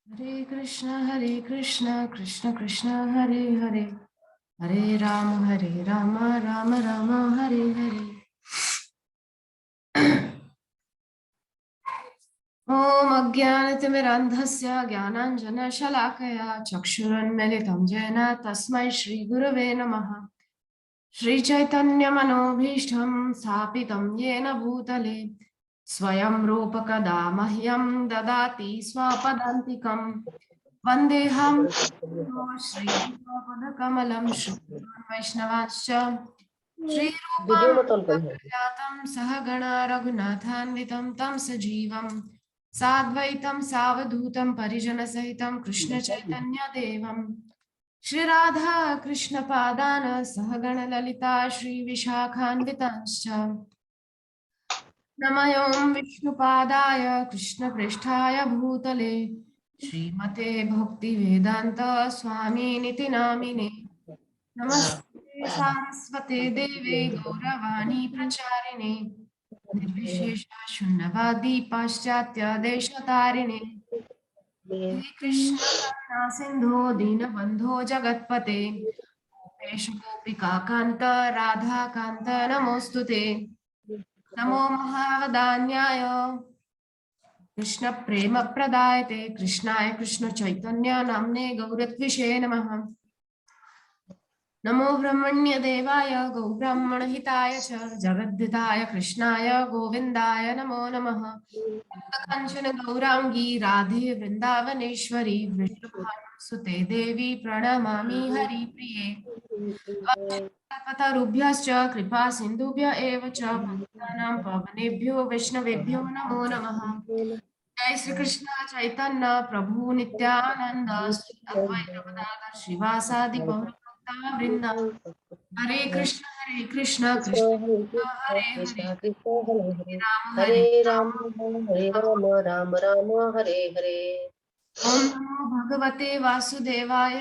हरे कृष्ण कृष्ण कृष्ण हरे हरे, हरे राम राम राम हरे हरे। ॐ अज्ञानतिमिरान्धस्य ज्ञानाञ्जनशलाकया चक्षुरुन्मिलितं येन तस्मै श्रीगुरवे नमः। श्रीचैतन्यमनोभीष्टं स्थापितं येन भूतले स्वयं रूपकदा मह्यं ददाति स्वपदान्तिकं। वन्देऽहं श्रीयुतपदकमलं श्रीगुरून् वैष्णवांश्च वीडियो श्रीरूपं मत ऑन करिए। जातं सहगण रघुनाथान्वितं तं सजीवं साद्वैतं सावधूतं परिजनसहितं कृष्णचैतन्यदेवं श्री राधा कृष्ण पादान सहगण ललिता श्री विशाखान्वितांश्च नमयों विष्णुपादाय कृष्णपृष्ठाय भूतले श्रीमते भक्ति वेदांत स्वामिनिति नामिने। नमस्ते सारस्वते देवे गौरवाणी प्रचारिणे निर्विशेष शून्यवादी पाश्चात्य देशतारिणे हे कृष्ण करुणा सिंधु दीनबंधो जगत्पते गोपेश गोपिका कांत राधा कांत नमोस्तुते। नमो महावदान्याय कृष्ण प्रेम प्रदायते कृष्णाय कृष्ण चैतन्य नामने गौरत्विषे नमः। नमो ब्रह्मण्य देवाय गौ ब्राह्मण हिताय च जगद्धिताय कृष्णाय गोविंदाय नमो नमः। कांचन गौरांगी राधे वृंदावनेश्वरी वृषभानुसुते देवी प्रणमामि हरिप्रिये। कल्पतरुभ्यश्च कृपा सिन्धुभ्य एव च पतितानां पावनेभ्यो वैष्णवेभ्यो नमो नमः। जय श्री कृष्ण चैतन्य प्रभु नित्यानंद श्री अद्वैत गदाधर श्रीवासादि गौरभक्ता वृंद हरे कृष्ण कृष्ण कृष्ण हरे कृष्ण हरे, कृष्ण हरे हरे, राम हरे हरे राम हरे राम, राम राम हरे हरे। ओम नमो भगवते वासुदेवाय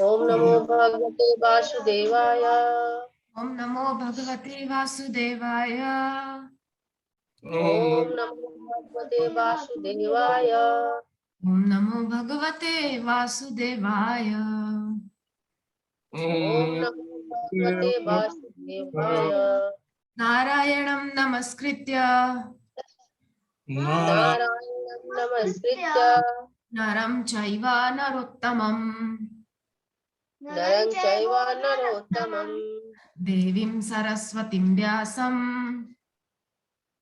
ओम नमो भगवते वासुदेवाय। ओम नमो भगवते वासुदेवाय ओम नमो भगवते वासुदेवाय। ओम नमो भगवते वासुदेवाय। ओम नमो भगवते वासुदेवाय। नारायणं नमस्कृत्य नारायणं नमस्कृत्य नरं चैव नरोत्तमं नरं चैव नरोत्तमं देवीं सरस्वतीं व्यासं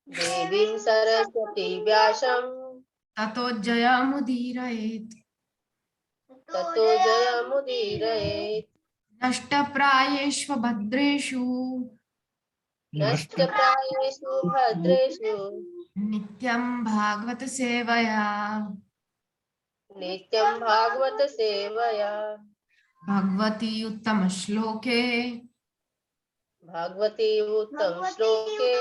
देवीं सरस्वती व्यासं ततो जयमुदीरयेत्। ततो जयमुदीरयेत्। नष्टप्रायेष्व भद्रेषु नष्टप्रायेषु भद्रेषु नित्यं भागवत सेवया नित्यं भागवत सेवया। भगवती उत्तम श्लोके भगवती उत्तम श्लोके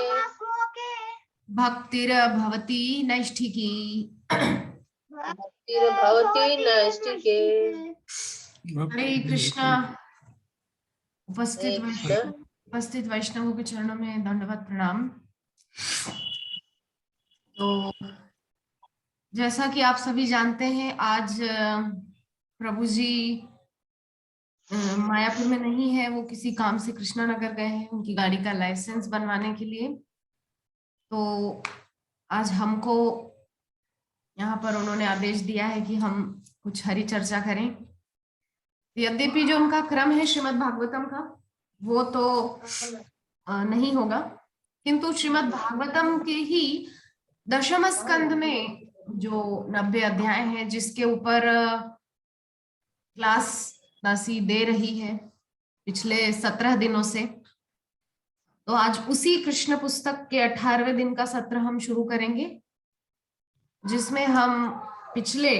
भक्तिर्भवती नैष्ठिकी। भक्तिर्भवति नैष्ठिके। हरे कृष्णा। हरे कृष्ण। उपस्थित वैष्णवों के चरणों में दंडवत प्रणाम। तो जैसा कि आप सभी जानते हैं, आज प्रभु जी मायापुर में नहीं है, वो किसी काम से कृष्णानगर गए हैं उनकी गाड़ी का लाइसेंस बनवाने के लिए। तो आज हमको यहाँ पर उन्होंने आदेश दिया है कि हम कुछ हरि चर्चा करें। यद्यपि जो उनका क्रम है श्रीमद् भागवतम का, वो तो नहीं होगा, किंतु श्रीमद् भागवतम के ही दशम स्कंद में जो 90 अध्याय हैं, जिसके ऊपर क्लास दासी दे रही है पिछले 17 दिनों से, तो आज उसी कृष्ण पुस्तक के 18वें दिन का सत्र हम शुरू करेंगे, जिसमें हम पिछले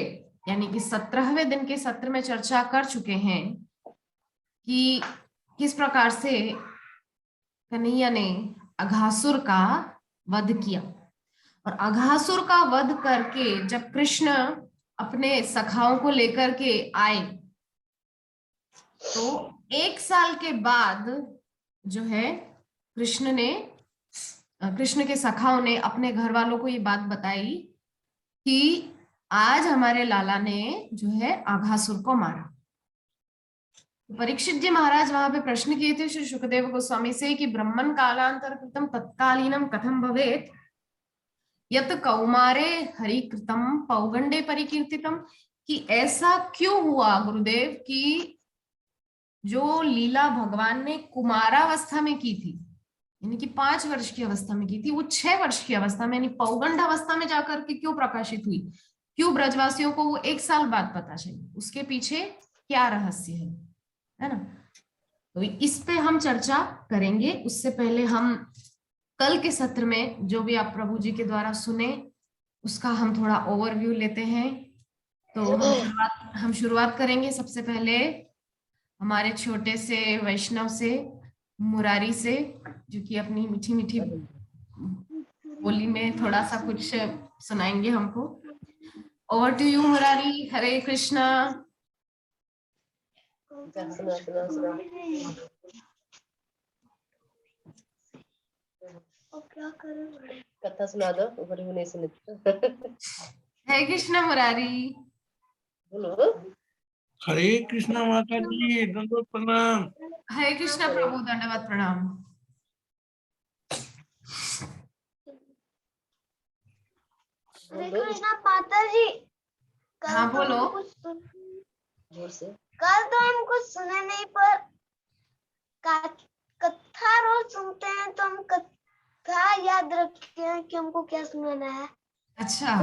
यानी कि 17वें दिन के सत्र में चर्चा कर चुके हैं कि किस प्रकार से कन्हैया ने अघासुर का वध किया। और अघासुर का वध करके जब कृष्ण अपने सखाओं को लेकर के आए, तो 1 साल के बाद जो है कृष्ण के सखाओं ने अपने घर वालों को ये बात बताई कि आज हमारे लाला ने जो है आघासुर को मारा। परीक्षित जी महाराज वहां पे प्रश्न किए थे श्री सुखदेव गोस्वामी से कि ब्रह्मन कालांतर कृतम तत्कालीनम कथम भवेत यत कौमारे हरिकृतम पौगंडे परिकीर्तितम, कि ऐसा क्यों हुआ गुरुदेव कि जो लीला भगवान ने कुमारावस्था में की थी, यानी कि 5 वर्ष की अवस्था में की थी, वो 6 वर्ष की अवस्था में यानी पौगंड अवस्था में जाकर के क्यों प्रकाशित हुई, क्यों ब्रजवासियों को वो 1 साल बाद पता चली, उसके पीछे क्या रहस्य है ना। तो इस पे हम चर्चा करेंगे। उससे पहले हम कल के सत्र में जो भी आप प्रभु जी के द्वारा सुने उसका हम थोड़ा ओवरव्यू लेते हैं। तो हम शुरुआत करेंगे सबसे पहले हमारे छोटे से वैष्णव से, मुरारी से, जो कि अपनी मीठी मीठी बोली में थोड़ा सा कुछ सुनाएंगे हमको। Over to you Murari. Hare Krishna. सुना सुना सुना। कथा सुना दो, ऊपर भी नहीं सुने। हरे कृष्णा मुरारी। बोलो। हरे कृष्णा माता जी, दंडवत प्रणाम। हरे कृष्णा प्रभु, दंडवत प्रणाम। हरे कृष्णा माता जी। हाँ बोलो। जोर से। कल तो हम कुछ सुने नहीं, पर कथा रोज सुनते हैं तो हम कथा याद रखते हैं कि हमको क्या सुनाना है। अच्छा,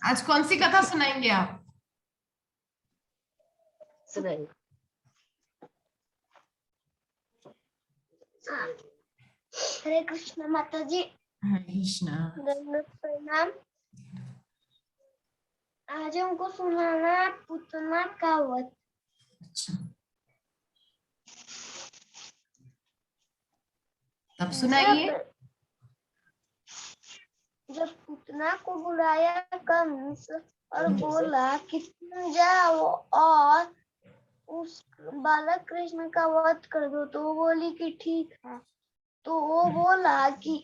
आज कौन सी कथा सुनाएंगे आप? सुनाइए। हरे कृष्णा माता जी। हरे कृष्णा। दंडवत प्रणाम। आज हमको सुनाना है पूतना का वध। अच्छा, तब सुनाइए। जब पूतना को बुलाया कंस और बोला कि तुम जाओ और उस बालक कृष्ण का वध कर दो, तो वो बोली कि ठीक है। तो वो बोला कि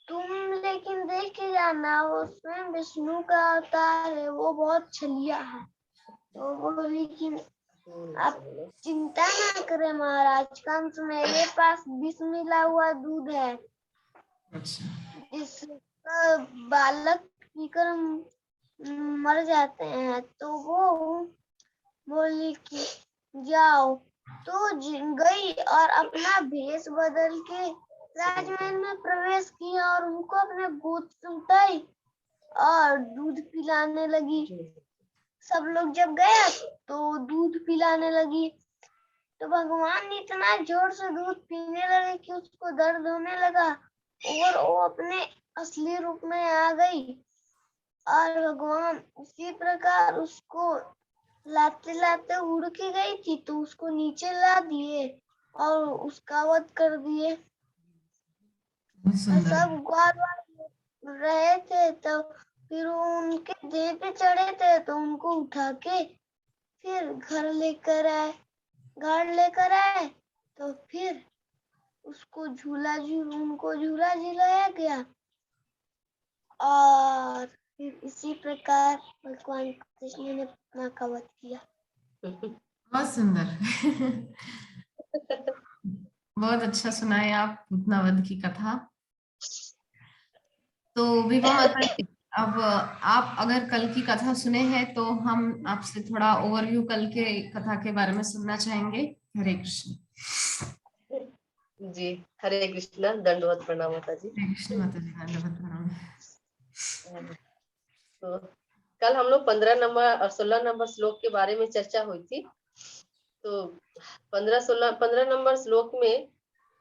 तुम लेकिन देख के जाना, वो स्वयं विष्णु का अवतार है, वो बहुत छलिया है। तो वो बोली कि आप चिंता ना करें महाराज, कंस मेरे पास विष मिला हुआ दूध है, जिस बालक पीकर मर जाते हैं। तो वो बोली कि जाओ। तो गई और अपना भेष बदल के राजमहल में प्रवेश किया और उनको अपने गोद से उठाई और दूध पिलाने लगी। सब लोग जब गया तो दूध पिलाने लगी, तो भगवान इतना जोर से दूध पीने लगे कि उसको दर्द होने लगा और वो अपने असली रूप में आ गई। और भगवान उसी प्रकार उसको लाते लाते उड़ के गई थी, तो उसको नीचे ला दिए और उसका वध कर दिए। सब ग्वाल रहे थे, तो फिर उनके देह पे चढ़े थे, तो उनको उठा के फिर घर लेकर आए। तो फिर उसको उनको झूला झुलाया गया और फिर इसी प्रकार भगवान कृष्ण ने अपना का वध किया। बहुत सुंदर। बहुत अच्छा सुनाए आप पूतना वध की कथा। तो विभा माता जी, अब आप अगर कल की कथा सुने हैं तो हम आपसे थोड़ा ओवरव्यू कल के कथा के बारे में सुनना चाहेंगे। हरे कृष्ण जी। हरे कृष्णा, दंडवत प्रणाम माता जी। हरे कृष्ण माता जी, दंडवत प्रणाम। तो कल हम लोग 15 नंबर और 16 नंबर श्लोक के बारे में चर्चा हुई थी। तो 15 नंबर श्लोक में,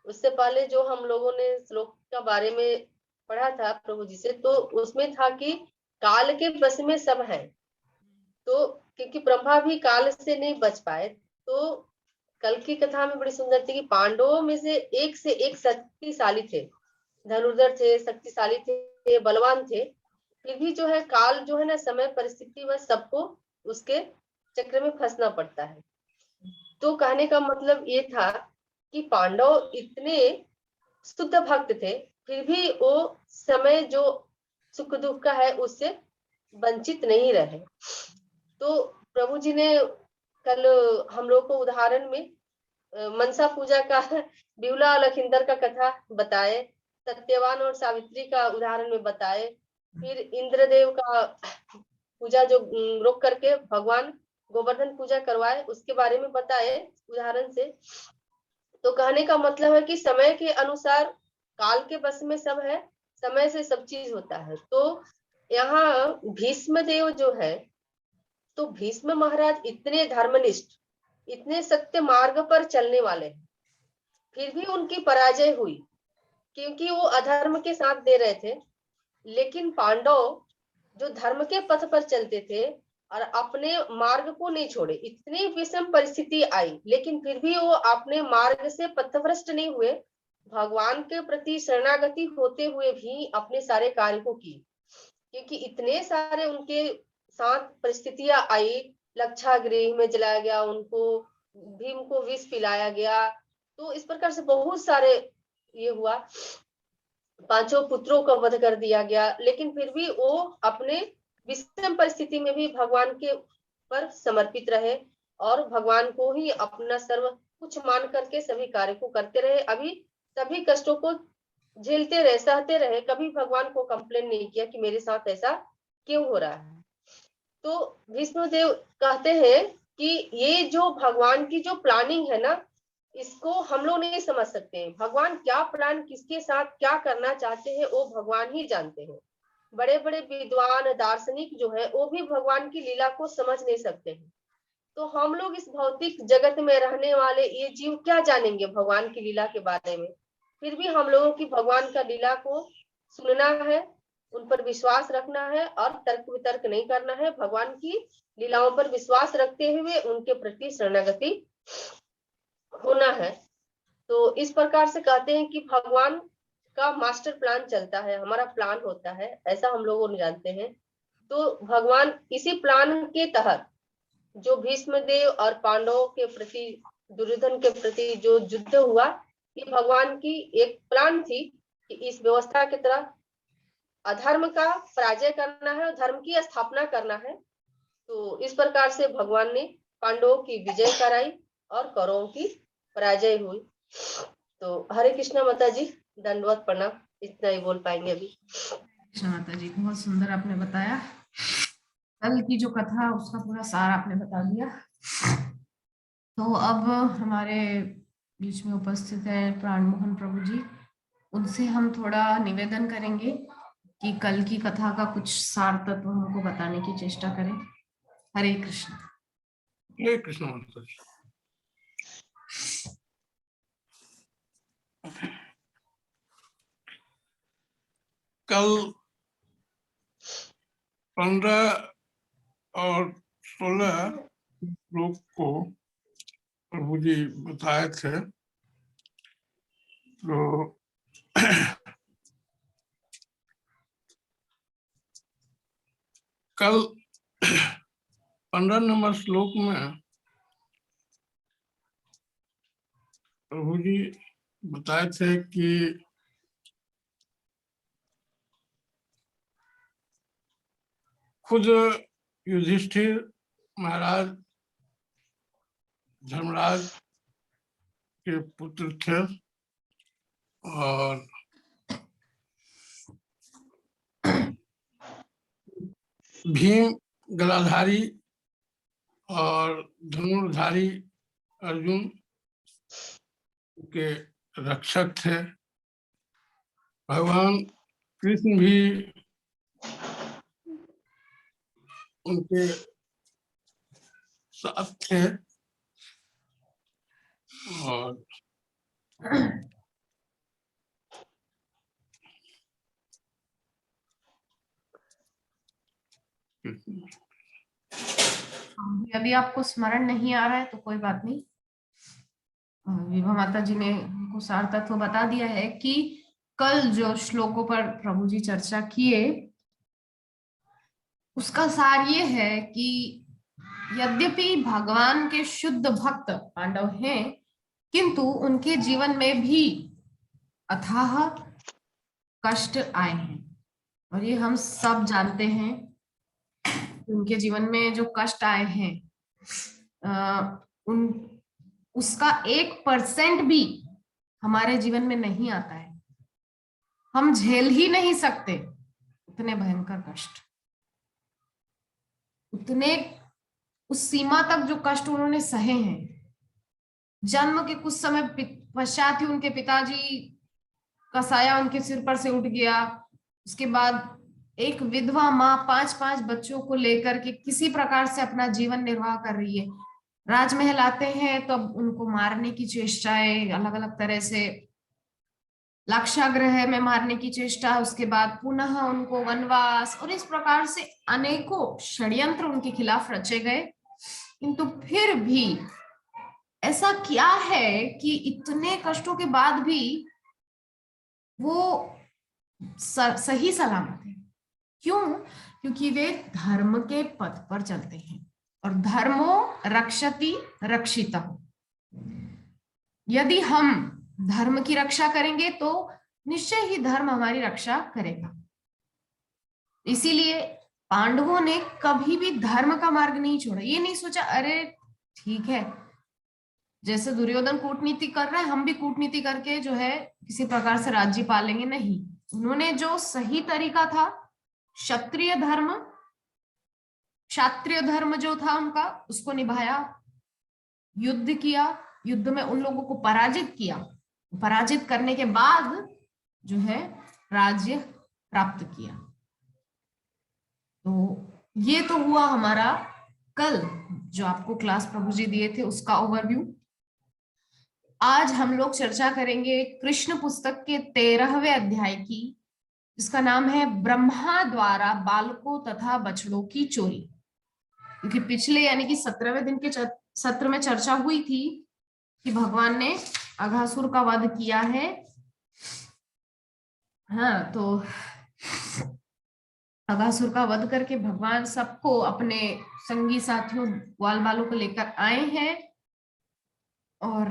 उससे पहले जो हम लोगों ने श्लोक का बारे में पढ़ा था प्रभु जी से, तो उसमें था कि काल के वश में सब है। तो क्योंकि ब्रह्मा भी काल से नहीं बच पाए, तो कल की कथा में बड़ी सुंदर थी कि पांडवों में से एक शक्तिशाली थे, धनुर्धर थे, शक्तिशाली थे, बलवान थे। फिर भी जो है काल जो है ना, समय परिस्थिति में सबको उसके चक्र में फंसना पड़ता है। तो कहने का मतलब ये था कि पांडव इतने शुद्ध भक्त थे, फिर भी वो समय जो सुख दुख का है उससे वंचित नहीं रहे। तो प्रभु जी ने कल हम लोग को उदाहरण में मनसा पूजा का बिहुला और लखिंदर का कथा बताए, सत्यवान और सावित्री का उदाहरण में बताए, फिर इंद्रदेव का पूजा जो रोक करके भगवान गोवर्धन पूजा करवाए उसके बारे में बताए उदाहरण से। तो कहने का मतलब है कि समय के अनुसार काल के बस में सब है, समय से सब चीज होता है। तो यहाँ भीष्म देव जो है, तो भीष्म महाराज इतने धर्मनिष्ठ, इतने सत्य मार्ग पर चलने वाले हैं, फिर भी उनकी पराजय हुई क्योंकि वो अधर्म के साथ दे रहे थे। लेकिन पांडव जो धर्म के पथ पर चलते थे और अपने मार्ग को नहीं छोड़े, इतनी विषम परिस्थिति आई लेकिन फिर भी वो अपने मार्ग से पथभ्रष्ट नहीं हुए, भगवान के प्रति शरणागति होते हुए भी अपने सारे कार्य को की। क्योंकि इतने सारे उनके साथ परिस्थितियां आई, लक्षागृह में जलाया गया उनको, भीम को विष पिलाया गया, तो इस प्रकार से बहुत सारे ये हुआ, 5 पुत्रों का वध कर दिया गया, लेकिन फिर भी वो अपने विषम परिस्थिति में भी भगवान के पर समर्पित रहे और भगवान को ही अपना सर्व कुछ मान करके सभी कार्य को करते रहे। अभी सभी कष्टों को झेलते रहे, सहते रहे, कभी भगवान को कंप्लेन नहीं किया कि मेरे साथ ऐसा क्यों हो रहा है। तो विष्णुदेव कहते हैं कि ये जो भगवान की जो प्लानिंग है ना, इसको हम लोग नहीं समझ सकते हैं। भगवान क्या प्लान किसके साथ क्या करना चाहते हैं वो भगवान ही जानते हैं। बड़े बड़े विद्वान दार्शनिक जो है वो भी भगवान की लीला को समझ नहीं सकते हैं। तो हम लोग इस भौतिक जगत में रहने वाले ये जीव क्या जानेंगे भगवान की लीला के बारे में। फिर भी हम लोगों की भगवान का लीला को सुनना है, उन पर विश्वास रखना है और तर्क वितर्क नहीं करना है। भगवान की लीलाओं पर विश्वास रखते हुए उनके प्रति शरणागति होना है। तो इस प्रकार से कहते हैं कि भगवान का मास्टर प्लान चलता है, हमारा प्लान होता है, ऐसा हम लोगों ने जानते हैं। तो भगवान इसी प्लान के तहत जो भीष्म देव और पांडवों के प्रति, दुर्योधन के प्रति जो युद्ध हुआ, ये भगवान की एक प्लान थी कि इस व्यवस्था की तरह अधर्म का पराजय करना है और धर्म की स्थापना करना है। तो इस प्रकार से भगवान ने पांडवों की विजय कराई और कौरवों की पराजय हुई। तो हरे कृष्णा माता जी, दंडवत प्रणाम, इतना ही बोल पाएंगे अभी। कृष्णा माता जी, बहुत सुंदर आपने बताया। कल की जो कथा उसका पूरा सार आपने बता दिया। तो अब हमारे बीच में उपस्थित है प्राण मोहन प्रभु जी, उनसे हम थोड़ा निवेदन करेंगे कि कल की कथा का कुछ सार तत्व हमको बताने की चेष्टा करें। हरे कृष्ण। हरे कृष्ण माता जी। कल 15 और 16 श्लोक को प्रभु जी बताए थे। तो कल 15 नंबर श्लोक में प्रभु जी बताए थे कि खुद युधिष्ठिर महाराज धर्मराज के पुत्र थे और भीम गदाधारी और धनुर्धारी अर्जुन के रक्षक थे। भगवान कृष्ण भी उनके साथ थे और यदि आपको स्मरण नहीं आ रहा है तो कोई बात नहीं, विभा माता जी ने हमको सार तत्व बता दिया है कि कल जो श्लोकों पर प्रभु जी चर्चा किए उसका सार ये है कि यद्यपि भगवान के शुद्ध भक्त पांडव हैं, किंतु उनके जीवन में भी अथाह कष्ट आए हैं और ये हम सब जानते हैं। उनके जीवन में जो कष्ट आए हैं उन उसका 1% भी हमारे जीवन में नहीं आता है। हम झेल ही नहीं सकते उतने भयंकर कष्ट, उतने उस सीमा तक जो कष्ट उन्होंने सहे हैं। जन्म के कुछ समय पश्चात ही उनके पिताजी का साया उनके सिर पर से उठ गया। उसके बाद एक विधवा माँ 5-5 बच्चों को लेकर के किसी प्रकार से अपना जीवन निर्वाह कर रही है। राजमहल आते हैं तो अब उनको मारने की चेष्टाएं, अलग अलग तरह से लाक्षागृह में मारने की चेष्टा, उसके बाद पुनः उनको वनवास, और इस प्रकार से अनेकों षड्यंत्र उनके खिलाफ रचे गए। किंतु फिर भी ऐसा क्या है कि इतने कष्टों के बाद भी वो सही सलामत है। क्यों? क्योंकि वे धर्म के पथ पर चलते हैं, और धर्मो रक्षति रक्षिता। यदि हम धर्म की रक्षा करेंगे तो निश्चय ही धर्म हमारी रक्षा करेगा। इसीलिए पांडवों ने कभी भी धर्म का मार्ग नहीं छोड़ा। ये नहीं सोचा अरे ठीक है, जैसे दुर्योधन कूटनीति कर रहा है हम भी कूटनीति करके जो है किसी प्रकार से राज्य पालेंगे। नहीं, उन्होंने जो सही तरीका था, क्षत्रिय धर्म जो था उनका, उसको निभाया, युद्ध किया, युद्ध में उन लोगों को पराजित किया, पराजित करने के बाद जो है राज्य प्राप्त किया। तो ये तो हुआ हमारा कल जो आपको क्लास प्रभु जी दिए थे उसका ओवरव्यू। आज हम लोग चर्चा करेंगे कृष्ण पुस्तक के 13वें अध्याय की, जिसका नाम है ब्रह्मा द्वारा बालकों तथा बछड़ों की चोरी। क्योंकि पिछले यानी कि 17वें दिन के सत्र में चर्चा हुई थी कि भगवान ने अघासुर का वध किया है। हाँ, तो अघासुर का वध करके भगवान सबको अपने संगी साथियों ग्वाल बालों को लेकर आए हैं, और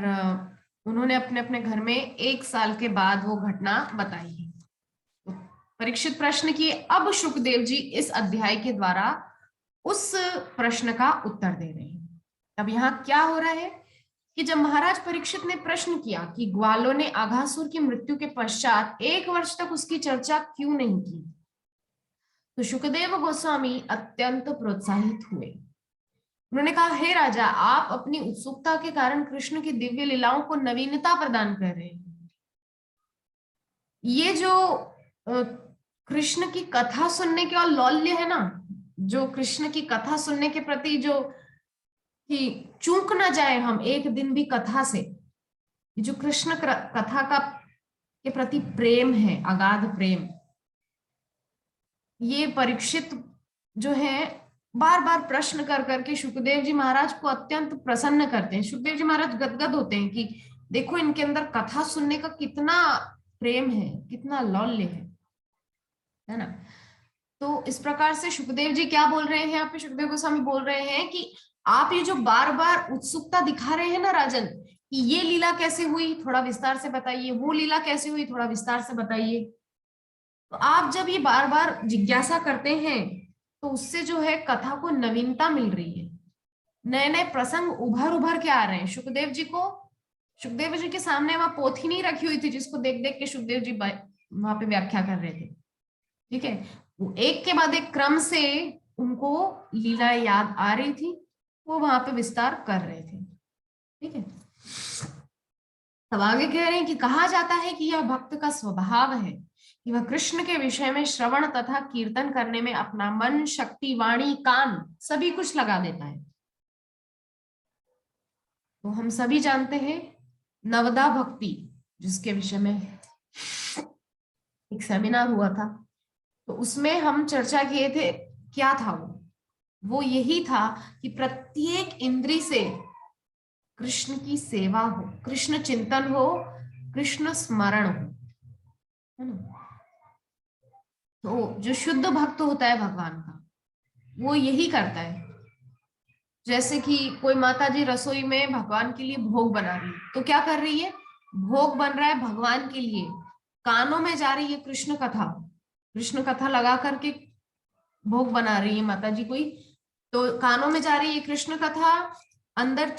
उन्होंने अपने अपने घर में 1 साल के बाद वो घटना बताई है। तो परीक्षित प्रश्न किए, अब शुकदेव जी इस अध्याय के द्वारा उस प्रश्न का उत्तर दे रहे हैं। अब यहाँ क्या हो रहा है कि जब महाराज परीक्षित ने प्रश्न किया कि ग्वालों ने अघासुर की मृत्यु के पश्चात 1 वर्ष तक उसकी चर्चा क्यों नहीं की, तो शुकदेव गोस्वामी अत्यंत प्रोत्साहित हुए। उन्होंने कहा, हे राजा, आप अपनी उत्सुकता के कारण कृष्ण की दिव्य लीलाओं को नवीनता प्रदान कर रहे हैं। ये जो कृष्ण की कथा सुनने का लौल्य है ना, जो कृष्ण की कथा सुनने के प्रति जो कि चूक ना जाए हम एक दिन भी कथा से, जो कृष्ण कथा का के प्रति प्रेम है, अगाध प्रेम, ये परीक्षित जो है बार बार प्रश्न कर करके शुकदेव जी महाराज को अत्यंत प्रसन्न करते हैं। शुकदेव जी महाराज गदगद होते हैं कि देखो इनके अंदर कथा सुनने का कितना प्रेम है, कितना लौल्य है ना। तो इस प्रकार से शुकदेव जी क्या बोल रहे हैं यहाँ पे, शुकदेव गोस्वामी बोल रहे हैं कि आप ये जो बार बार उत्सुकता दिखा रहे हैं ना राजन, कि ये लीला कैसे हुई थोड़ा विस्तार से बताइए, वो लीला कैसे हुई थोड़ा विस्तार से बताइए। तो आप जब ये बार बार जिज्ञासा करते हैं तो उससे जो है कथा को नवीनता मिल रही है, नए नए प्रसंग उभर के आ रहे हैं। शुकदेव जी के सामने वहां पोथी नहीं रखी हुई थी जिसको देख देख के शुकदेव जी वहां पे व्याख्या कर रहे थे। ठीक है, वो एक के बाद एक क्रम से उनको लीला याद आ रही थी, वो वहां पे विस्तार कर रहे थे। ठीक है, तब आगे कह रहे हैं कि कहा जाता है कि यह भक्त का स्वभाव है कि वह कृष्ण के विषय में श्रवण तथा कीर्तन करने में अपना मन, शक्ति, वाणी, कान सभी कुछ लगा देता है। तो हम सभी जानते हैं नवदा भक्ति, जिसके विषय में एक सेमिनार हुआ था, तो उसमें हम चर्चा किए थे। क्या था वो यही था कि प्रत्येक इंद्री से कृष्ण की सेवा हो, कृष्ण चिंतन हो, कृष्ण स्मरण हो, है ना। तो जो शुद्ध भक्त होता है भगवान का, वो यही करता है। जैसे कि कोई माता जी रसोई में भगवान के लिए भोग बना रही है, तो क्या कर रही है, भोग बन रहा है भगवान के लिए, कानों में जा रही है कृष्ण कथा लगा करके भोग बना रही है माता जी कोई, तो कानों में जा रही है कृष्ण कथा, अंदर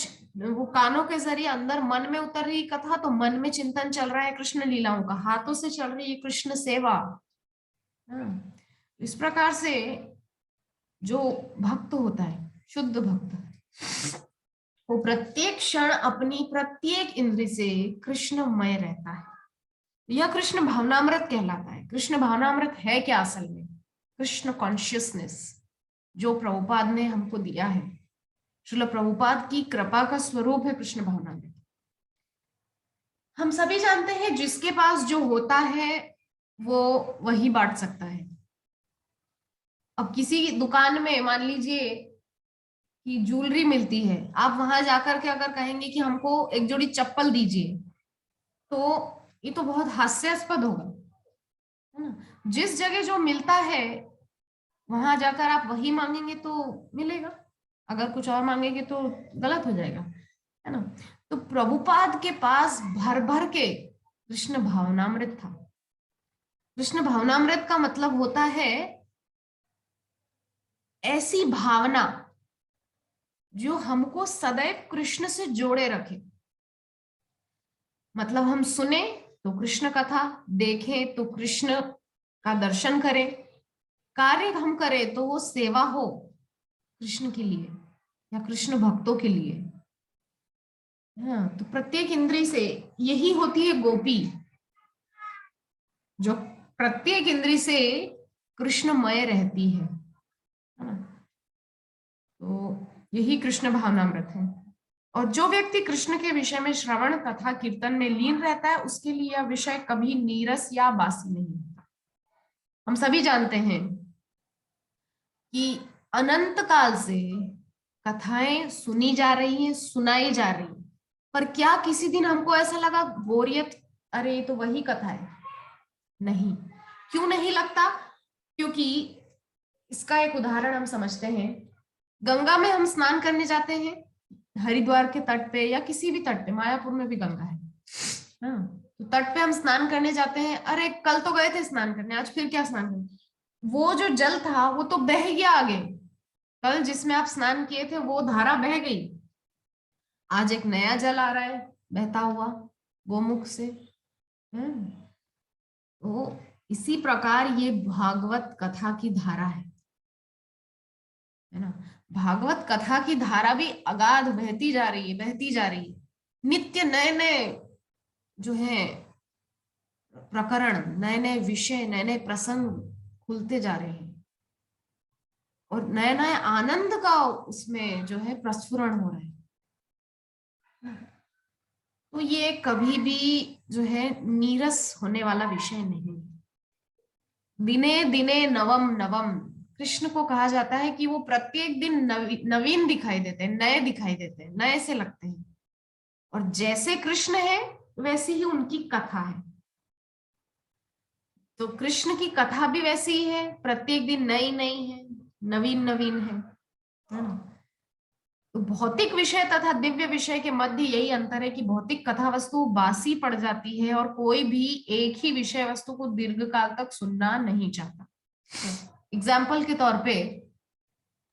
वो कानों के जरिए अंदर मन में उतर रही कथा, तो मन में चिंतन चल रहा है कृष्ण लीलाओं का, हाथों से चल रही है कृष्ण सेवा। इस प्रकार से जो भक्त होता है, शुद्ध भक्त, वो प्रत्येक क्षण अपनी प्रत्येक इंद्रिय से कृष्णमय रहता है। यह कृष्ण भावनामृत कहलाता है। कृष्ण भावनामृत है क्या असल में? कृष्ण कॉन्शियसनेस, जो प्रभुपाद ने हमको दिया है। श्रील प्रभुपाद की कृपा का स्वरूप है कृष्ण भावनामृत। हम सभी जानते हैं जिसके पास जो होता है वो वही बांट सकता है। अब किसी दुकान में मान लीजिए कि ज्वेलरी मिलती है, आप वहां जाकर के अगर कहेंगे कि हमको एक जोड़ी चप्पल दीजिए, तो ये तो बहुत हास्यास्पद होगा, है ना। जिस जगह जो मिलता है वहां जाकर आप वही मांगेंगे तो मिलेगा, अगर कुछ और मांगेंगे तो गलत हो जाएगा, है ना। तो प्रभुपाद के पास भर भर के कृष्ण भावनामृत था। कृष्ण भावनामृत का मतलब होता है ऐसी भावना जो हमको सदैव कृष्ण से जोड़े रखे। मतलब हम सुने तो कृष्ण कथा, देखें तो कृष्ण का दर्शन करें, कार्य हम करें तो वो सेवा हो कृष्ण के लिए या कृष्ण भक्तों के लिए। हाँ, तो प्रत्येक इंद्रिय से यही होती है गोपी, जो प्रत्येक इंद्रिय से कृष्णमय रहती है। तो यही कृष्ण भावनामृत है। और जो व्यक्ति कृष्ण के विषय में श्रवण तथा कीर्तन में लीन रहता है, उसके लिए यह विषय कभी नीरस या बासी नहीं होता। हम सभी जानते हैं कि अनंत काल से कथाएं सुनी जा रही हैं, सुनाई जा रही हैं, पर क्या किसी दिन हमको ऐसा लगा बोरियत, अरे ये तो वही कथा है? नहीं। क्यों नहीं लगता? क्योंकि इसका एक उदाहरण हम समझते हैं। गंगा में हम स्नान करने जाते हैं, हरिद्वार के तट पे या किसी भी तट पे, मायापुर में भी गंगा है, तो तट पे हम स्नान करने जाते हैं। अरे कल तो गए थे स्नान करने, आज फिर क्या स्नान करने? वो जो जल था वो तो बह गया आगे। कल जिसमें आप स्नान किए थे वो धारा बह गई, आज एक नया जल आ रहा है बहता हुआ गोमुख से। तो इसी प्रकार ये भागवत कथा की धारा है ना। भागवत कथा की धारा भी अगाध बहती जा रही है, बहती जा रही है। नित्य नए नए जो है प्रकरण, नए नए विषय, नए नए प्रसंग खुलते जा रहे हैं और नए नए आनंद का उसमें जो है प्रस्फुरण हो रहा है। तो ये कभी भी जो है नीरस होने वाला विषय नहीं। दिने दिने नवम नवम, कृष्ण को कहा जाता है कि वो प्रत्येक दिन नवीन दिखाई देते हैं, नए दिखाई देते हैं, नए से लगते हैं। और जैसे कृष्ण है वैसी ही उनकी कथा है। तो कृष्ण की कथा भी वैसी ही है, प्रत्येक दिन नई नई है, नवीन नवीन है ना। तो भौतिक विषय तथा दिव्य विषय के मध्य यही अंतर है कि भौतिक कथा वस्तु बासी पड़ जाती है और कोई भी एक ही विषय वस्तु को दीर्घ काल तक सुनना नहीं चाहता। एग्जाम्पल के तौर पे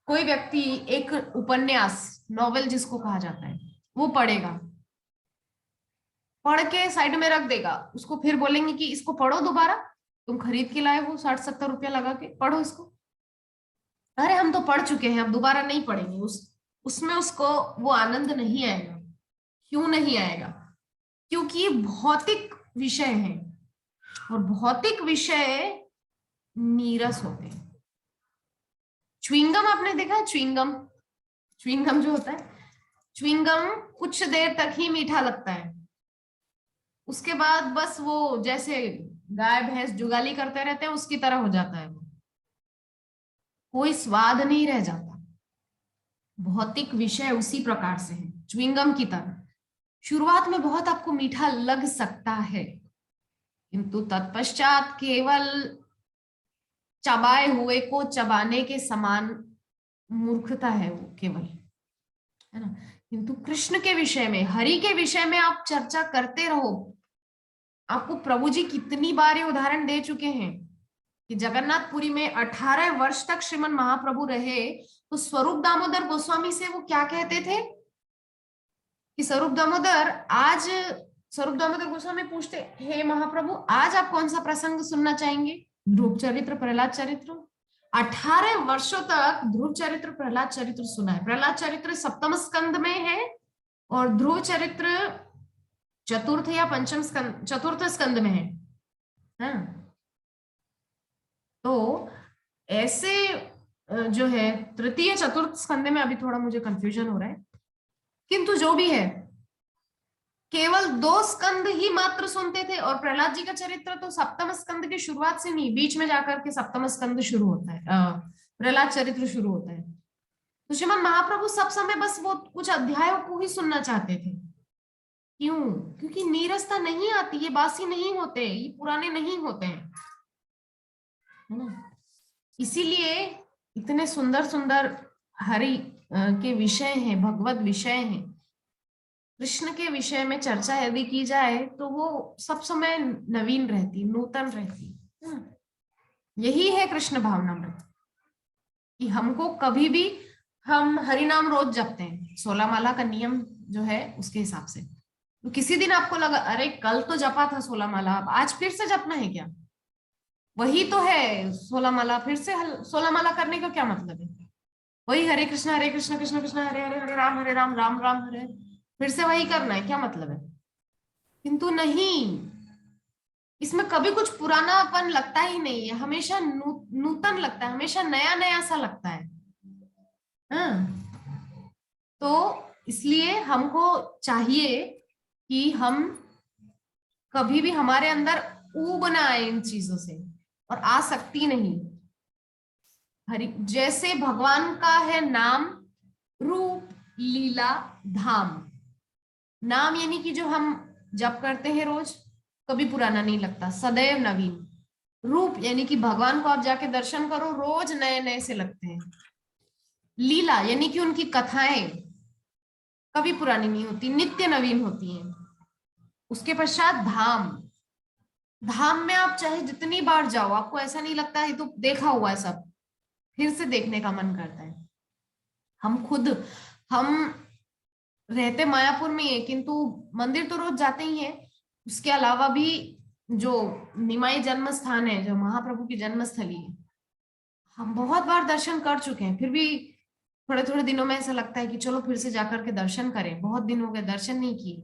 कोई व्यक्ति एक उपन्यास, नॉवेल जिसको कहा जाता है, वो पढ़ेगा, पढ़ के साइड में रख देगा, उसको फिर बोलेंगे कि इसको पढ़ो दोबारा, तुम खरीद के लाए हो 60-70 रुपया लगा के, पढ़ो इसको। अरे हम तो पढ़ चुके हैं, अब दोबारा नहीं पढ़ेंगे। उसमें उसको वो आनंद नहीं आएगा। क्यों नहीं आएगा? क्योंकि ये भौतिक विषय है और भौतिक विषय नीरस होते हैं। च्युइंगम आपने देखा है? च्युइंगम, च्युइंगम जो होता है, च्युइंगम कुछ देर तक ही मीठा लगता है, उसके बाद बस वो जैसे गाय भैंस जुगाली करते रहते हैं उसकी तरह हो जाता है, वो कोई स्वाद नहीं रह जाता। भौतिक विषय उसी प्रकार से है, च्युइंगम की तरह। शुरुआत में बहुत आपको मीठा लग सकता है, किंतु तत्पश्चात केवल चबाए हुए को चबाने के समान मूर्खता है वो, केवल, है ना। किंतु कृष्ण के विषय में, हरि के विषय में आप चर्चा करते रहो। आपको प्रभु जी कितनी बार ये उदाहरण दे चुके हैं कि जगन्नाथपुरी में 18 वर्ष तक श्रीमन महाप्रभु रहे तो स्वरूप दामोदर गोस्वामी से वो क्या कहते थे कि स्वरूप दामोदर गोस्वामी पूछते, हे महाप्रभु, आज आप कौन सा प्रसंग सुनना चाहेंगे? ध्रुव चरित्र, प्रहलाद चरित्र। 18 वर्षों तक ध्रुव चरित्र, प्रहलाद चरित्र सुना है। प्रहलाद चरित्र सप्तम स्कंद में है और ध्रुव चरित्र चतुर्थ या पंचम स्कंद, चतुर्थ स्कंद में है। हाँ? तो ऐसे जो है तृतीय चतुर्थ स्कंद में, अभी थोड़ा मुझे कंफ्यूजन हो रहा है, किंतु जो भी है केवल 2 स्कंद ही मात्र सुनते थे। और प्रहलाद जी का चरित्र तो सप्तम स्कंद की शुरुआत से नहीं, बीच में जाकर के सप्तम स्कंद शुरू होता है, प्रहलाद चरित्र शुरू होता है। तो श्रीमन महाप्रभु सब समय बस वो कुछ अध्यायों को ही सुनना चाहते थे। क्यों? क्योंकि नीरसता नहीं आती, ये बासी नहीं होते, ये पुराने नहीं होते हैं, है ना। इसीलिए इतने सुंदर सुंदर हरि के विषय हैं, भगवत विषय हैं, कृष्ण के विषय में चर्चा यदि की जाए तो वो सब समय नवीन रहती, नूतन रहती। यही है कृष्ण भावनामृत, कि हमको कभी भी, हम हरि नाम रोज जपते हैं, 16 माला का नियम जो है उसके हिसाब से। तो किसी दिन आपको लगा अरे कल तो जपा था 16 माला, अब आज फिर से जपना है क्या? वही तो है 16 माला, फिर से 16 माला करने का क्या मतलब है? वही हरे कृष्ण कृष्ण कृष्ण हरे हरे, हरे राम राम राम हरे, फिर से वही करना है, क्या मतलब है? किंतु नहीं, इसमें कभी कुछ पुरानापन लगता ही नहीं है, हमेशा नूतन लगता है, हमेशा नया नया सा लगता है। हाँ? तो इसलिए हमको चाहिए कि हम कभी भी हमारे अंदर ऊब ना आए इन चीजों से, और आ सकती नहीं। हरि जैसे भगवान का है नाम, रूप, लीला, धाम। नाम यानी कि जो हम जप करते हैं रोज, कभी पुराना नहीं लगता, सदैव नवीन। रूप यानी कि भगवान को आप जाके दर्शन करो, रोज नए नए से लगते हैं। लीला यानी कि उनकी कथाएं कभी पुरानी नहीं होती, नित्य नवीन होती हैं। उसके पश्चात धाम। धाम में आप चाहे जितनी बार जाओ, आपको ऐसा नहीं लगता है तो देखा हुआ है सब, फिर से देखने का मन करता है। हम रहते मायापुर में है, किंतु मंदिर तो रोज जाते ही हैं। उसके अलावा भी जो निमाई जन्म स्थान है, जो महाप्रभु की जन्मस्थली है, हम बहुत बार दर्शन कर चुके हैं, फिर भी थोड़े थोड़े दिनों में ऐसा लगता है कि चलो फिर से जाकर के दर्शन करें, बहुत दिन हो गए दर्शन नहीं किए।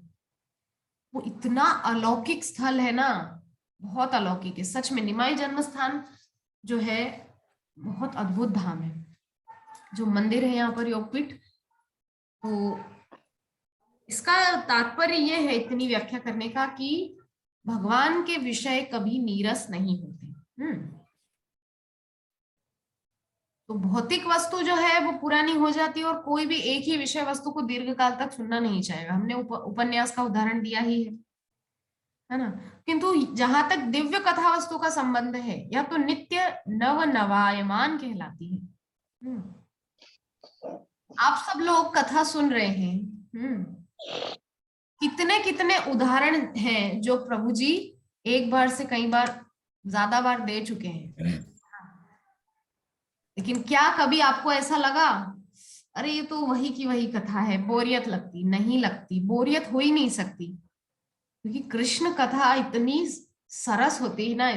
वो इतना अलौकिक स्थल है ना, बहुत अलौकिक है सच में। निमाई जन्म स्थान जो है बहुत अद्भुत धाम है, जो मंदिर है यहाँ पर योगपीठ। तो इसका तात्पर्य ये है इतनी व्याख्या करने का कि भगवान के विषय कभी नीरस नहीं होते। तो भौतिक वस्तु जो है वो पुरानी हो जाती है, और कोई भी एक ही विषय वस्तु को दीर्घ काल तक सुनना नहीं चाहेगा। हमने उपन्यास का उदाहरण दिया ही है ना। किंतु जहां तक दिव्य कथा वस्तु का संबंध है, यह तो नित्य नव नवायमान कहलाती है। आप सब लोग कथा सुन रहे हैं, कितने कितने उदाहरण हैं जो प्रभु जी एक बार से कई बार, ज्यादा बार दे चुके हैं। लेकिन क्या कभी आपको ऐसा लगा अरे ये तो वही की वही कथा है, बोरियत लगती? नहीं लगती, बोरियत हो ही नहीं सकती, क्योंकि कृष्ण कथा इतनी सरस होती है ना,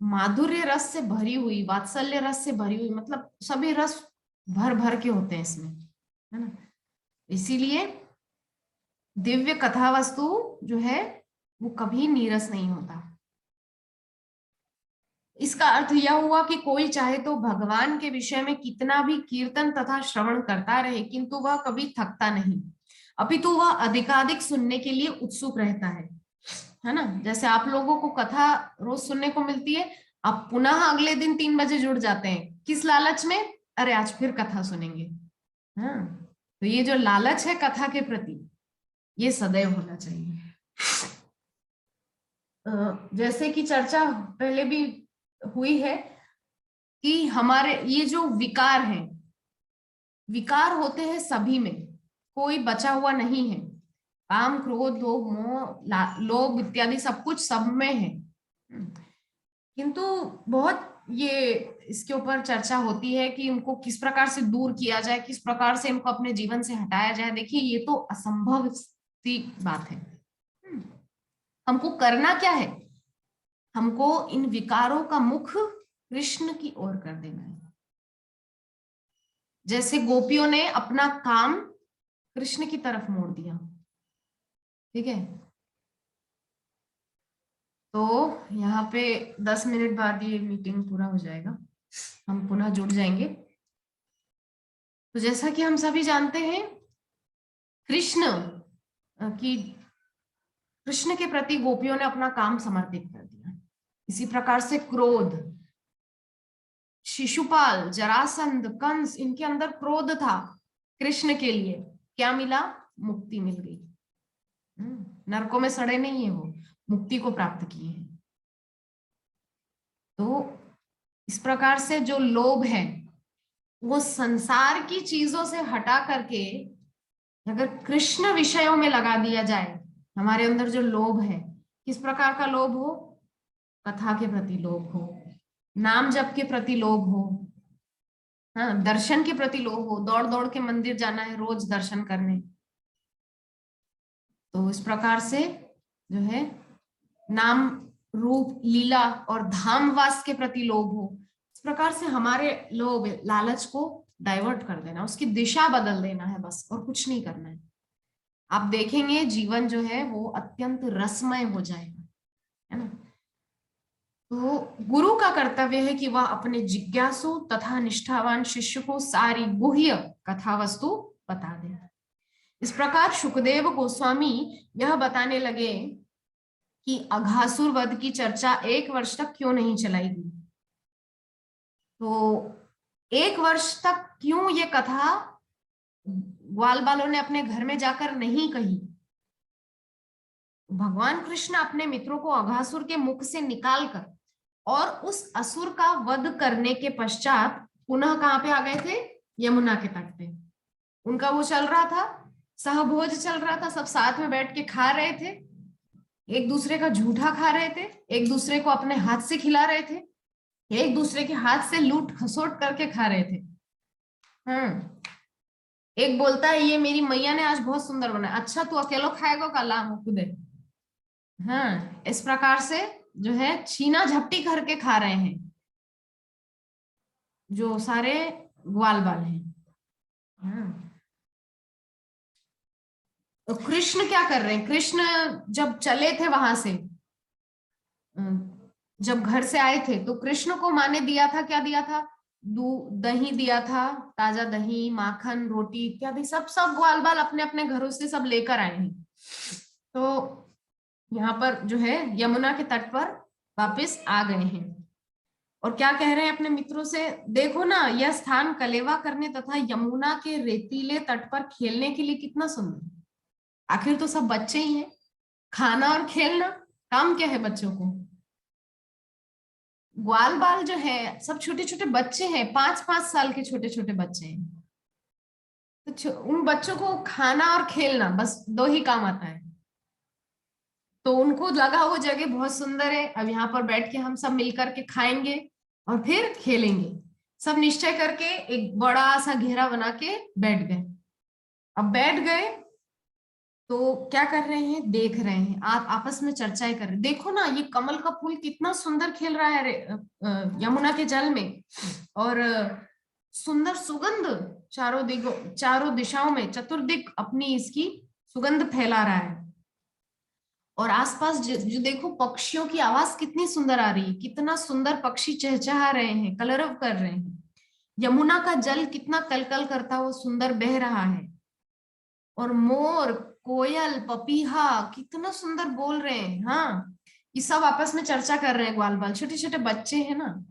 माधुर्य रस से भरी हुई, वात्सल्य रस से भरी हुई, मतलब सभी रस भर भर के होते हैं इसमें, है ना। इसीलिए दिव्य कथा वस्तु जो है वो कभी नीरस नहीं होता। इसका अर्थ यह हुआ कि कोई चाहे तो भगवान के विषय में कितना भी कीर्तन तथा श्रवण करता रहे, किंतु वह कभी थकता नहीं, अपितु वह अधिकाधिक सुनने के लिए उत्सुक रहता है ना। जैसे आप लोगों को कथा रोज सुनने को मिलती है, आप पुनः अगले दिन 3 बजे जुड़ जाते हैं, किस लालच में? अरे आज फिर कथा सुनेंगे। हाँ, तो ये जो लालच है कथा के प्रति, ये सदैव होना चाहिए। जैसे कि चर्चा पहले भी हुई है कि हमारे ये जो विकार हैं, विकार होते हैं सभी में, कोई बचा हुआ नहीं है। काम, क्रोध, लोभ, मोह, लोभ इत्यादि सब कुछ सब में है। किंतु बहुत ये इसके ऊपर चर्चा होती है कि इनको किस प्रकार से दूर किया जाए, किस प्रकार से इनको अपने जीवन से हटाया जाए। देखिए ये तो असंभव सी बात है। हमको करना क्या है? हमको इन विकारों का मुख कृष्ण की ओर कर देना है। जैसे गोपियों ने अपना काम कृष्ण की तरफ मोड़ दिया, ठीक है। तो यहाँ पे 10 मिनट बाद ये मीटिंग पूरा हो जाएगा, हम पुनः जुड़ जाएंगे। तो जैसा कि हम सभी जानते हैं, कृष्ण के प्रति गोपियों ने अपना काम समर्पित कर दिया। इसी प्रकार से क्रोध, शिशुपाल, जरासंध, कंस, इनके अंदर क्रोध था कृष्ण के लिए। क्या मिला? मुक्ति मिल गई। नरकों में सड़े नहीं है, वो मुक्ति को प्राप्त किए हैं। तो इस प्रकार से जो लोभ है वो संसार की चीजों से हटा करके अगर कृष्ण विषयों में लगा दिया जाए, हमारे अंदर जो लोभ है, किस प्रकार का लोभ हो? कथा के प्रति लोभ हो, नाम जप के प्रति लोभ हो, हाँ, दर्शन के प्रति लोभ हो, दौड़ दौड़ के मंदिर जाना है रोज दर्शन करने। तो इस प्रकार से जो है नाम रूप लीला और धामवास के प्रति लोभ हो, इस प्रकार से हमारे लोभ लालच को डाइवर्ट कर देना, उसकी दिशा बदल देना है बस, और कुछ नहीं करना है। आप देखेंगे जीवन जो है वो अत्यंत रसमय हो जाएगा, है ना। तो गुरु का कर्तव्य है कि वह अपने जिज्ञासु तथा निष्ठावान शिष्य को सारी गुह्य कथा वस्तु बता दे। इस प्रकार शुकदेव गोस्वामी यह बताने लगे कि अघासुर वध की चर्चा 1 वर्ष तक क्यों नहीं चलाई गई। तो 1 वर्ष तक क्यों ये कथा ग्वाल बालों ने अपने घर में जाकर नहीं कही? भगवान कृष्ण अपने मित्रों को अघासुर के मुख से निकालकर और उस असुर का वध करने के पश्चात पुनः कहां पे आ गए थे? यमुना के तट पे। उनका वो चल रहा था, सहभोज चल रहा था, सब साथ में बैठ के खा रहे थे, एक दूसरे का झूठा खा रहे थे, एक दूसरे को अपने हाथ से खिला रहे थे, एक दूसरे के हाथ से लूट खसोट करके खा रहे थे। एक बोलता है ये मेरी मैया ने आज बहुत सुंदर बनाया, अच्छा तू अकेलो खाएगा का लाम खुदे। हाँ, इस प्रकार से जो है छीना झपटी करके खा रहे हैं जो सारे ग्वाल बाल हैं। तो कृष्ण क्या कर रहे हैं? कृष्ण जब चले थे वहां से, जब घर से आए थे, तो कृष्ण को माँ ने दिया था, क्या दिया था? दही दिया था, ताजा दही, माखन, रोटी इत्यादि सब ग्वाल बाल अपने अपने घरों से सब लेकर आए हैं। तो यहाँ पर जो है यमुना के तट पर वापस आ गए हैं और क्या कह रहे हैं अपने मित्रों से? देखो ना, यह स्थान कलेवा करने तथा यमुना के रेतीले तट पर खेलने के लिए कितना सुंदर। आखिर तो सब बच्चे ही हैं, खाना और खेलना, काम क्या है बच्चों को? ग्वाल बाल जो है सब छोटे छोटे बच्चे हैं, 5-5 साल के छोटे छोटे बच्चे हैं। तो उन बच्चों को खाना और खेलना बस 2 ही काम आता है। तो उनको लगा वो जगह बहुत सुंदर है, अब यहाँ पर बैठ के हम सब मिलकर के खाएंगे और फिर खेलेंगे। सब निश्चय करके एक बड़ा सा घेरा बना के बैठ गए। अब बैठ गए तो क्या कर रहे हैं? देख रहे हैं, आप आपस में चर्चाएं कर रहे हैं। देखो ना, ये कमल का फूल कितना सुंदर खिल रहा है यमुना के जल में, और सुंदर सुगंध चारों दिशाओं में चतुर्दिक अपनी इसकी सुगंध फैला रहा है। और आसपास जो देखो पक्षियों की आवाज कितनी सुंदर आ रही है, कितना सुंदर पक्षी चहचहा रहे हैं, कलरव कर रहे हैं। यमुना का जल कितना कलकल करता हुआ सुंदर बह रहा है, और मोर, कोयल, पपीहा कितना सुंदर बोल रहे हैं। हाँ, ये सब आपस में चर्चा कर रहे हैं। ग्वाल बाल छोटे छोटे बच्चे हैं ना,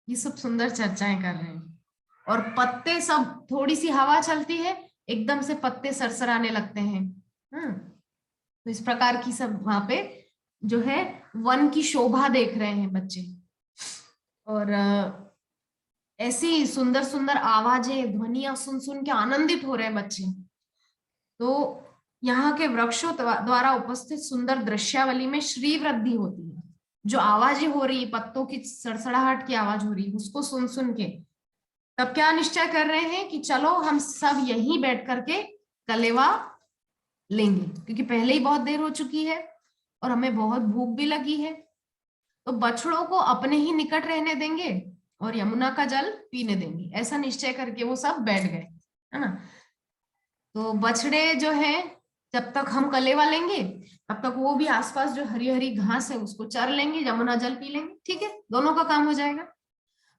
ये सब सुंदर चर्चाएं कर रहे हैं। और पत्ते सब, थोड़ी सी हवा चलती है एकदम से पत्ते सरसराने लगते हैं। तो इस प्रकार की सब वहां पे जो है वन की शोभा देख रहे हैं बच्चे, और ऐसी सुंदर सुंदर आवाजें, ध्वनियां सुन सुन के आनंदित हो रहे हैं बच्चे। तो यहाँ के वृक्षों द्वारा उपस्थित सुंदर दृश्यावली में श्री वृद्धि होती है। जो आवाजें हो रही, पत्तों की सड़सड़ाहट की आवाज हो रही, उसको सुन सुन के तब क्या निश्चय कर रहे हैं कि चलो हम सब यहीं बैठ करके कलेवा लेंगे, क्योंकि पहले ही बहुत देर हो चुकी है और हमें बहुत भूख भी लगी है। तो बछड़ों को अपने ही निकट रहने देंगे और यमुना का जल पीने देंगे, ऐसा निश्चय करके वो सब बैठ गए, है ना। तो बछड़े जो है जब तक हम कलेवा लेंगे तब तक वो भी आसपास जो हरी हरी घास है उसको चर लेंगे, यमुना जल पी लेंगे, ठीक है, दोनों का काम हो जाएगा।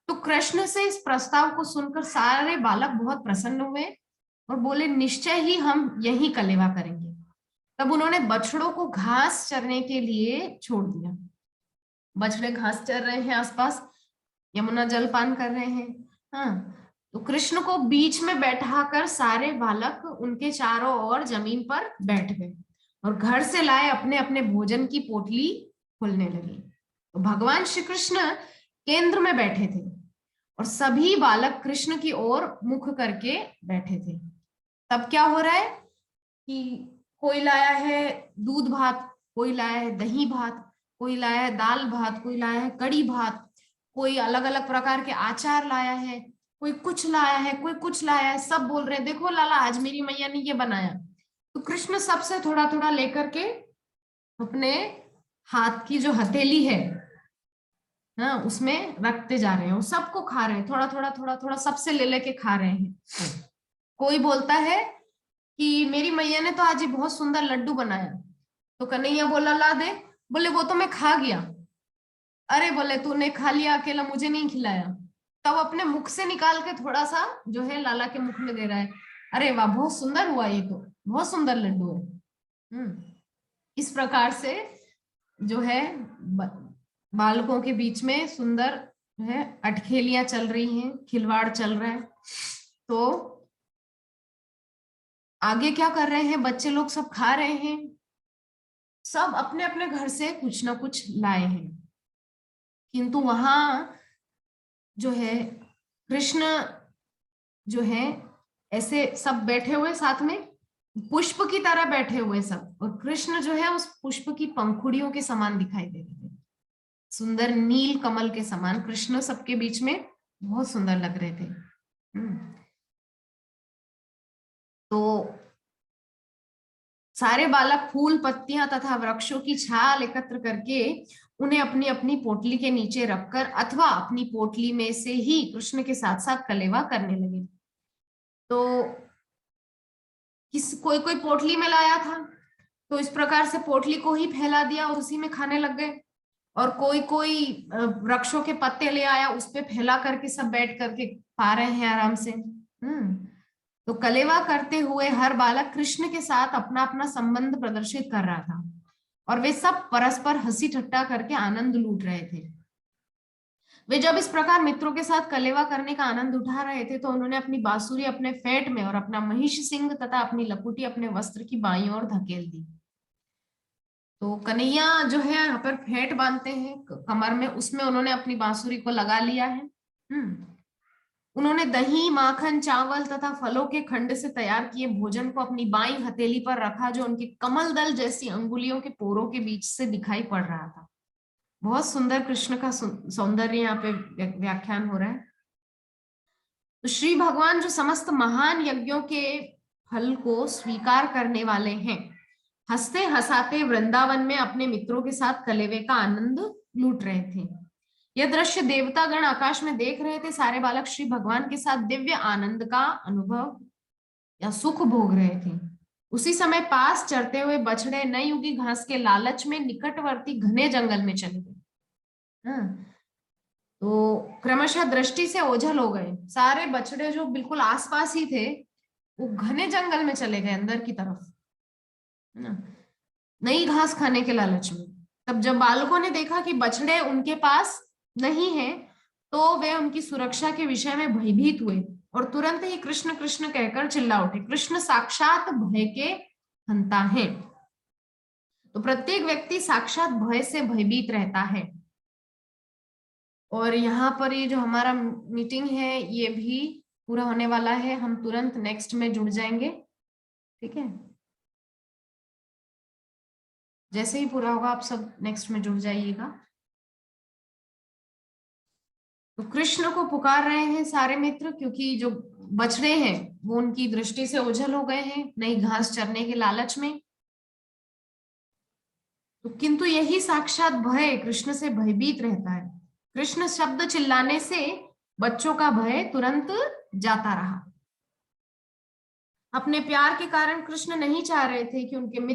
तो कृष्ण से इस प्रस्ताव को सुनकर सारे बालक बहुत प्रसन्न हुए और बोले निश्चय ही हम यही कलेवा करेंगे। तब उन्होंने बछड़ों को घास चरने के लिए छोड़ दिया। बछड़े घास चर रहे हैं आसपास, यमुना जल पान कर रहे हैं। हाँ, तो कृष्ण को बीच में बैठाकर सारे बालक उनके चारों ओर जमीन पर बैठ गए और घर से लाए अपने अपने भोजन की पोटली खोलने लगे। तो भगवान श्री कृष्ण केंद्र में बैठे थे और सभी बालक कृष्ण की ओर मुख करके बैठे थे। तब क्या हो रहा है कि कोई लाया है दूध भात, कोई लाया है दही भात, कोई लाया है दाल भात, कोई लाया है कड़ी भात, कोई अलग अलग प्रकार के आचार लाया है, कोई कुछ लाया है, कोई कुछ लाया है। सब बोल रहे हैं देखो लाला आज मेरी मैया ने ये बनाया। तो कृष्ण सबसे थोड़ा थोड़ा लेकर के अपने हाथ की जो हथेली है हाँ उसमें रखते जा रहे हैं, वो सबको खा रहे हैं, थोड़ा थोड़ा थोड़ा थोड़ा सबसे ले लेके खा रहे हैं। कोई बोलता है कि मेरी मैया ने तो आज ये बहुत सुंदर लड्डू बनाया। तो कन्हैया बोला ला दे। बोले वो तो मैं खा गया। अरे बोले तूने खा लिया अकेला, मुझे नहीं खिलाया। तब अपने मुख से निकाल के थोड़ा सा जो है लाला के मुख में दे रहा है। अरे वाह बहुत सुंदर हुआ, ये तो बहुत सुंदर लड्डू है। इस प्रकार से जो है बालकों के बीच में सुंदर है अटखेलियां चल रही हैं, खिलवाड़ चल रहा है। तो आगे क्या कर रहे हैं बच्चे लोग, सब खा रहे हैं, सब अपने अपने घर से कुछ ना कुछ लाए हैं। किंतु वहां जो है कृष्ण जो है ऐसे सब बैठे हुए साथ में पुष्प की तरह बैठे हुए सब, और कृष्ण जो है उस पुष्प की पंखुड़ियों के समान दिखाई दे रहे थे, सुंदर नील कमल के समान कृष्ण सबके बीच में बहुत सुंदर लग रहे थे। तो सारे बालक फूल पत्तियां तथा वृक्षों की छाल एकत्र करके उन्हें अपनी अपनी पोटली के नीचे रखकर अथवा अपनी पोटली में से ही कृष्ण के साथ साथ कलेवा करने लगे। तो कोई कोई पोटली में लाया था तो इस प्रकार से पोटली को ही फैला दिया और उसी में खाने लग गए, और कोई कोई वृक्षों के पत्ते ले आया उस पे फैला करके सब बैठ करके खा रहे हैं आराम से। तो कलेवा करते हुए हर बालक कृष्ण के साथ अपना अपना संबंध प्रदर्शित कर रहा था और वे सब परस्पर हंसी ठट्टा करके आनंद लूट रहे थे। वे जब इस प्रकार मित्रों के साथ कलेवा करने का आनंद उठा रहे थे तो उन्होंने अपनी बांसुरी अपने फेंट में और अपना महिष सिंह तथा अपनी लकुटी अपने वस्त्र की बाईं ओर धकेल दी। तो कन्हैया जो है यहाँ पर फेंट बांधते हैं कमर में, उसमें उन्होंने अपनी बांसुरी को लगा लिया है। उन्होंने दही माखन चावल तथा फलों के खंड से तैयार किए भोजन को अपनी बाईं हथेली पर रखा जो उनके कमल दल जैसी अंगुलियों के पोरों के बीच से दिखाई पड़ रहा था। बहुत सुंदर कृष्ण का सौंदर्य यहाँ पे व्याख्यान हो रहा है। तो श्री भगवान जो समस्त महान यज्ञों के फल को स्वीकार करने वाले हैं, हंसते हंसाते वृंदावन में अपने मित्रों के साथ कलेवे का आनंद लूट रहे थे। यह दृश्य देवता गण आकाश में देख रहे थे। सारे बालक श्री भगवान के साथ दिव्य आनंद का अनुभव या सुख भोग रहे थे। उसी समय पास चरते हुए बछड़े नई उगी घास के लालच में निकटवर्ती घने जंगल में चले गए। तो क्रमशः दृष्टि से ओझल हो गए। सारे बछड़े जो बिल्कुल आसपास ही थे वो घने जंगल में चले गए अंदर की तरफ, नई घास खाने के लालच में। तब जब बालकों ने देखा कि बछड़े उनके पास नहीं है तो वे उनकी सुरक्षा के विषय में भयभीत हुए और तुरंत ही कृष्ण कृष्ण कहकर चिल्ला उठे। कृष्ण साक्षात भय के हंता है। तो प्रत्येक व्यक्ति साक्षात भय से भयभीत रहता है। और यहाँ पर ये जो हमारा मीटिंग है ये भी पूरा होने वाला है, हम तुरंत नेक्स्ट में जुड़ जाएंगे, ठीक है। जैसे ही पूरा होगा आप सब नेक्स्ट में जुड़ जाइएगा। तो कृष्ण को पुकार रहे हैं सारे मित्र, क्योंकि जो बछड़े हैं वो उनकी दृष्टि से ओझल हो गए हैं नई घास चरने के लालच में। तो किंतु यही साक्षात भय कृष्ण से भयभीत रहता है। कृष्ण शब्द चिल्लाने से बच्चों का भय तुरंत जाता रहा। अपने प्यार के कारण कृष्ण नहीं चाह रहे थे कि उनके